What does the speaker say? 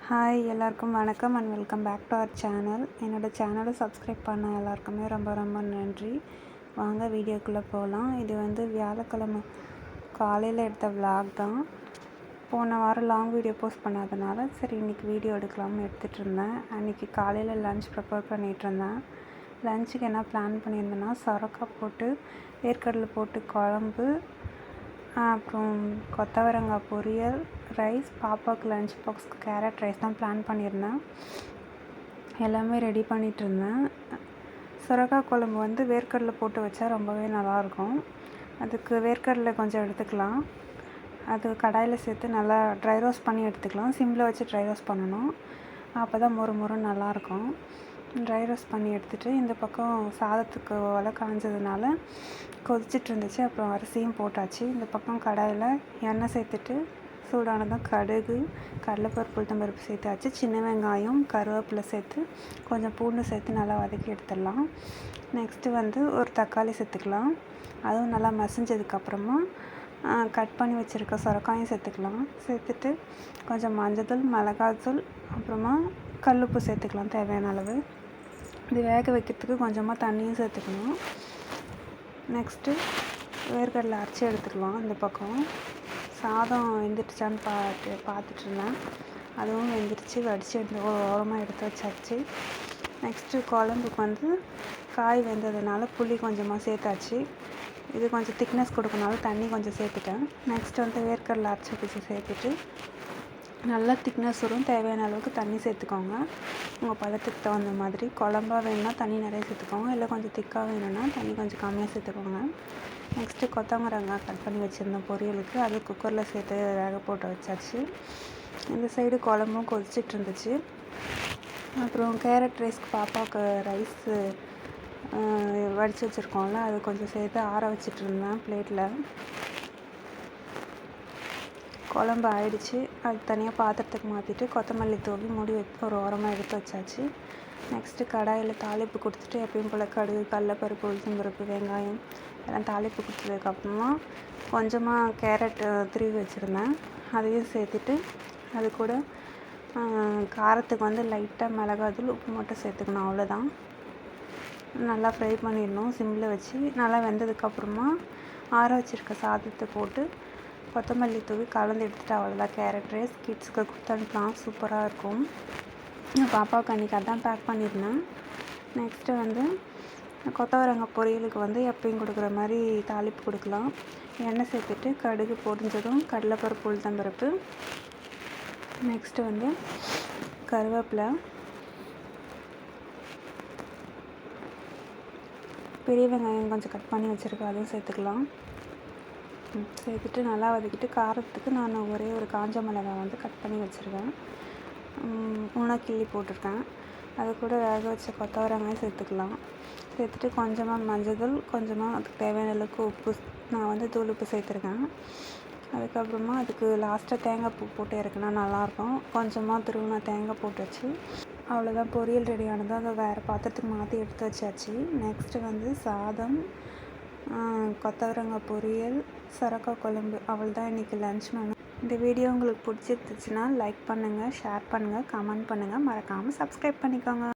Hi எல்லாருக்கும் வணக்கம் and welcome back to our channel. என்னோடய சேனலை சப்ஸ்கிரைப் பண்ண எல்லாருக்குமே ரொம்ப ரொம்ப நன்றி. வாங்க வீடியோக்குள்ளே போகலாம். இது வியாழக்கிழமை காலையில் எடுத்த விலாக் தான். போன வாரம் லாங் வீடியோ போஸ்ட் பண்ணாதனால சரி இன்றைக்கி வீடியோ எடுக்கலாம்னு எடுத்துகிட்டு இருந்தேன். அன்றைக்கி காலையில் லன்ச் ப்ரிப்பேர் பண்ணிகிட்ருந்தேன். லன்ச்சுக்கு என்ன பிளான் பண்ணியிருந்தேன்னா சொரக்காய் போட்டு வேர்க்கடலை போட்டு குழம்பு, அப்புறம் கொத்தவரங்காய் பொரியல், ரைஸ், பாப்பாவுக்கு லன்ச் பாக்ஸ்க்கு கேரட் ரைஸ் தான் பிளான் பண்ணியிருந்தேன். எல்லாமே ரெடி பண்ணிகிட்ருந்தேன். சுரக்காய் குழம்பு வேர்க்கடலை போட்டு வச்சா ரொம்பவே நல்லாயிருக்கும். அதுக்கு வேர்க்கடலை கொஞ்சம் எடுத்துக்கலாம். அது கடாயில் சேர்த்து நல்லா ட்ரை ரோஸ்ட் பண்ணி எடுத்துக்கலாம். சிம்மில் வச்சு ட்ரை ரோஸ்ட் பண்ணணும். அப்போ தான் மொறு மொறுன்னு நல்லாயிருக்கும். ட்ரை ரோஸ்ட் பண்ணி எடுத்துகிட்டு இந்த பக்கம் சாதத்துக்கு ஒலை காஞ்சதுனால கொதிச்சிட்டு இருந்துச்சு. அப்புறம் அரிசியும் போட்டாச்சு. இந்த பக்கம் கடாயில் எண்ணெய் சேர்த்துட்டு சூடானதும் கடுகு, கடலைப்பருப்பு, உளுத்தம்பருப்பு சேர்த்தாச்சு. சின்ன வெங்காயம், கருவேப்பிலை சேர்த்து கொஞ்சம் பூண்டு சேர்த்து நல்லா வதக்கி எடுத்துடலாம். நெக்ஸ்ட்டு ஒரு தக்காளி சேர்த்துக்கலாம். அதுவும் நல்லா மசிஞ்சதுக்கப்புறமா கட் பண்ணி வச்சுருக்க சொரக்காயும் சேர்த்துக்கலாம். சேர்த்துட்டு கொஞ்சம் மஞ்சள், மிளகாய்த்தூள், அப்புறமா கல்லுப்பு சேர்த்துக்கலாம் தேவையான அளவு. இது வேக வைக்கிறதுக்கு கொஞ்சமாக தண்ணியும் சேர்த்துக்கணும். நெக்ஸ்ட்டு வேர்க்கடலை அரைச்சி எடுத்துக்கலாம். இந்த பக்கம் சாதம் வெந்துடுச்சான்னு பார்த்துட்ருந்தேன். அதுவும் வெந்துடுச்சு. வடித்து எடுத்து ஓரமாக எடுத்து வச்சாச்சு. நெக்ஸ்ட்டு குழம்புக்கு காய் வெந்ததுனால புளி கொஞ்சமாக சேர்த்தாச்சு. இது கொஞ்சம் திக்னஸ் கொடுக்கனால தண்ணி கொஞ்சம் சேர்த்துட்டேன். நெக்ஸ்ட் வேர்க்கடலை அரைச்சி வச்சு சேர்த்துட்டு நல்லா திக்னஸ் வரும். தேவையான அளவுக்கு தண்ணி சேர்த்துக்கோங்க. உங்கள் பதத்துக்கு தகுந்த மாதிரி. குழம்பா வேணும்னா தண்ணி நிறைய சேர்த்துக்கோங்க, இல்லை கொஞ்சம் திக்காக வேணும்னா தண்ணி கொஞ்சம் கம்மியாக சேர்த்துக்கோங்க. நெக்ஸ்ட்டு கொத்தவரங்காய் கட் பண்ணி வச்சுருந்தேன் பொரியலுக்கு. அது குக்கரில் சேர்த்து வேக போட்டு வச்சாச்சு. இந்த சைடு குழம்பும் கொதிச்சிட்டு இருந்துச்சு. அப்புறம் கேரட் ரைஸ்க்கு பாப்பாவுக்கு ரைஸு வடித்து வச்சுருக்கோம்ல, அது கொஞ்சம் சேர்த்து ஆற வச்சிட்டு இருந்தேன் பிளேட்டில். குழம்பு ஆயிடுச்சு. அது தனியாக பாத்திரத்துக்கு மாற்றிட்டு கொத்தமல்லி தூவி மூடி ஒரு ஓரமாக எடுத்து வச்சாச்சு. நெக்ஸ்ட்டு கடாயில் தாளிப்பு கொடுத்துட்டு எப்பயும் போல் கடுகு, கடலைப்பருப்பு, உளுத்தம்பருப்பு, வெங்காயம் எல்லாம் தாளிப்பு கொடுத்ததுக்கப்புறமா கொஞ்சமாக கேரட் துருவி வச்சுருந்தேன். அதையும் சேர்த்துட்டு அது கூட காரத்துக்கு லைட்டாக மிளகாத்தூள், உப்பு மட்டும் சேர்த்துக்கணும். அவ்வளோதான். நல்லா ஃப்ரை பண்ணிடணும் சிம்மில் வச்சு. நல்லா வெந்ததுக்கப்புறமா ஆற வச்சுருக்க சாதத்தை போட்டு கொத்தமல்லி தூவி கலந்து எடுத்துகிட்டு அவ்வளோதான். கேரட் ரைஸ் கிட்ஸுக்கு கொடுத்து அனுப்பலாம். சூப்பராக இருக்கும். பாப்பாவுக்கு அன்றைக்கி அதான் பேக் பண்ணியிருந்தேன். நெக்ஸ்ட்டு கொத்தவரங்காய் பொரியலுக்கு எப்பயும் கொடுக்குற மாதிரி தாளிப்பு கொடுக்கலாம். எண்ணெய் சேர்த்துட்டு கடுகு பொரிஞ்சதும் கடலைப்பருப்பு, உளுத்தம்பருப்பு, நெக்ஸ்ட்டு கருவேப்பிலை, பெரிய வெங்காயம் கொஞ்சம் கட் பண்ணி வச்சுருக்கேன், அதுவும் சேர்த்துக்கலாம். சேர்த்துட்டு நல்லா வதக்கிட்டு காரத்துக்கு நான் ஒரே ஒரு காஞ்ச மிளகாய் கட் பண்ணி வச்சுருக்கேன். கிள்ளி போட்டிருக்கேன். அது கூட வேக வச்ச கொத்தவரங்காய் சேர்த்துக்கலாம். சேர்த்துட்டு கொஞ்சமாக மஞ்சள், கொஞ்சமாக அதுக்கு தேவையான அளவுக்கு உப்பு, நான் தூள் உப்பு சேர்த்துருக்கேன். அதுக்கப்புறமா அதுக்கு லாஸ்ட்டாக தேங்காய் பூ போட்டு இறக்குனா நல்லாயிருக்கும். கொஞ்சமாக துருவின தேங்காய் போட்டு வச்சு அவ்வளோதான். பொரியல் ரெடியானதும் அதை வேறு பாத்திரத்துக்கு மாற்றி எடுத்து வச்சாச்சு. நெக்ஸ்ட்டு சாதம், கொத்தவரங்காய் பொரியல், சொரக்காய் குழம்பு, அவ்வளோதான் இன்றைக்கி லன்ச் மெனு. இந்த வீடியோ உங்களுக்கு பிடிச்சிருந்துச்சுன்னா லைக் பண்ணுங்கள், ஷேர் பண்ணுங்கள், கமெண்ட் பண்ணுங்கள். மறக்காமல் சப்ஸ்கிரைப் பண்ணிக்கோங்க.